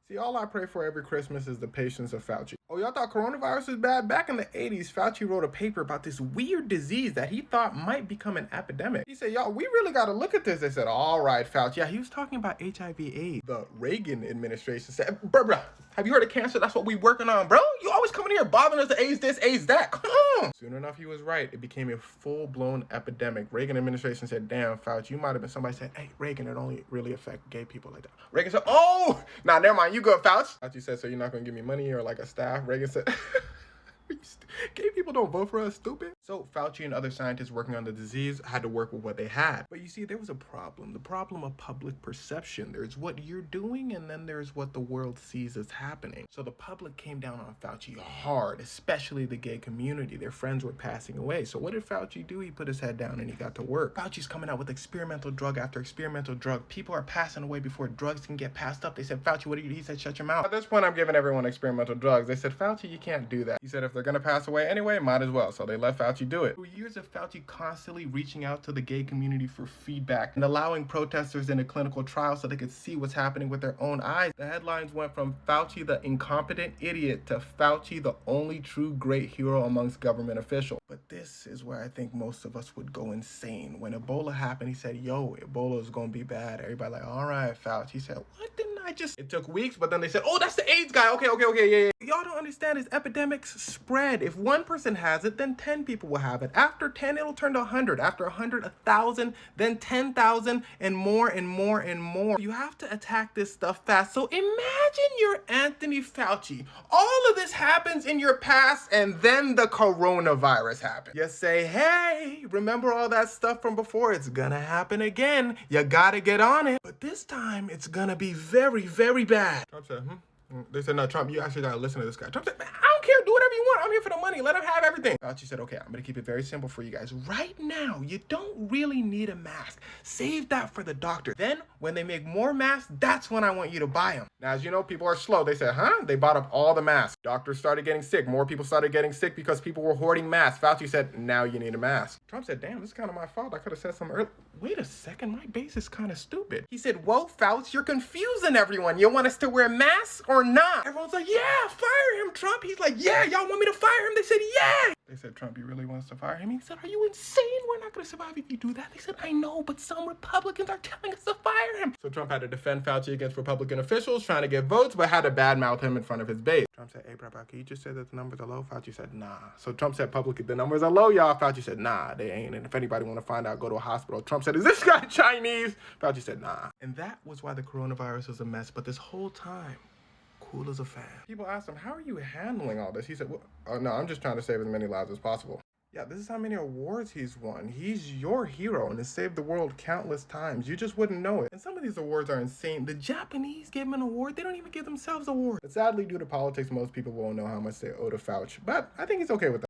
See, all I pray for every Christmas is the patience of Fauci. Oh, y'all thought coronavirus was bad? Back in the 80s, Fauci wrote a paper about this weird disease that he thought might become an epidemic. He said, y'all, we really got to look at this. They said, all right, Fauci. Yeah, he was talking about HIV/AIDS. The Reagan administration said, bruh, have you heard of cancer? That's what we working on, bro. You always coming here bothering us to AIDS this, AIDS that. Come on. Soon enough, he was right. It became a full-blown epidemic. Reagan administration said, damn, Fauci, you might have been somebody said, hey, Reagan, it only really affect gay people like that. Reagan said, oh, nah, never mind. You good, Fauci. Fauci said, so you're not going to give me money or like a staff? Reagan said, gay people don't vote for us, stupid. So Fauci and other scientists working on the disease had to work with what they had. But you see, there was a problem. The problem of public perception. There's what you're doing, and then there's what the world sees as happening. So the public came down on Fauci hard, especially the gay community. Their friends were passing away. So what did Fauci do? He put his head down and he got to work. Fauci's coming out with experimental drug after experimental drug. People are passing away before drugs can get passed up. They said, Fauci, what do you do? He said, shut your mouth. At this point, I'm giving everyone experimental drugs. They said, Fauci, you can't do that. He said, if they're going to pass away anyway, might as well. So they let Fauci do it. For years of Fauci constantly reaching out to the gay community for feedback and allowing protesters in a clinical trial so they could see what's happening with their own eyes. The headlines went from Fauci the incompetent idiot to Fauci the only true great hero amongst government officials. But this is where I think most of us would go insane. When Ebola happened, he said, yo, Ebola is going to be bad. Everybody like, all right, Fauci. He said, what didn't I just... It took weeks, but then they said, oh, that's the AIDS guy. Okay, yeah. Y'all don't understand, is epidemics spread. If one person has it, then 10 people will have it. After 10, it'll turn to 100. After 100, 1,000, then 10,000, and more and more and more. You have to attack this stuff fast. So imagine you're Anthony Fauci. All of this happens in your past, and then the coronavirus happens. You say, hey, remember all that stuff from before? It's gonna happen again. You gotta get on it. But this time, it's gonna be very, very bad. Trump said, They said, no, Trump, you actually gotta listen to this guy. Trump said, man, I don't care, do whatever you want. I'm here for the money. Let him have everything. Fauci said, okay, I'm gonna keep it very simple for you guys. Right now, you don't really need a mask. Save that for the doctor. Then, when they make more masks, that's when I want you to buy them. Now, as you know, people are slow. They said, They bought up all the masks. Doctors started getting sick. More people started getting sick because people were hoarding masks. Fauci said, now you need a mask. Trump said, damn, this is kind of my fault. I could have said something earlier. Wait a second, my base is kind of stupid. He said, whoa, Fauci, you're confusing everyone. You want us to wear masks or not? Everyone's like, yeah, fire him, Trump. He's like, yeah, y'all want me to fire him? They said, yeah. They said, Trump, you really want us to fire him? He said, are you insane? We're not going to survive if you do that. They said, I know, but some Republicans are telling us to fire him. So Trump had to defend Fauci against Republican officials trying to get votes, but had to badmouth him in front of his base. Trump said, hey, bro, can you just say that the numbers are low? Fauci said, nah. So Trump said publicly, the numbers are low, y'all. Fauci said, nah, they ain't. And if anybody want to find out, go to a hospital. Trump said, is this guy Chinese? Fauci said, nah. And that was why the coronavirus was a mess. But this whole time, cool as a fan. People asked him, how are you handling all this? He said, well, oh, no, I'm just trying to save as many lives as possible. Yeah, this is how many awards he's won. He's your hero and has saved the world countless times. You just wouldn't know it. And some of these awards are insane. The Japanese give him an award. They don't even give themselves awards. But sadly, due to politics, most people won't know how much they owe to Fauci. But I think he's okay with that.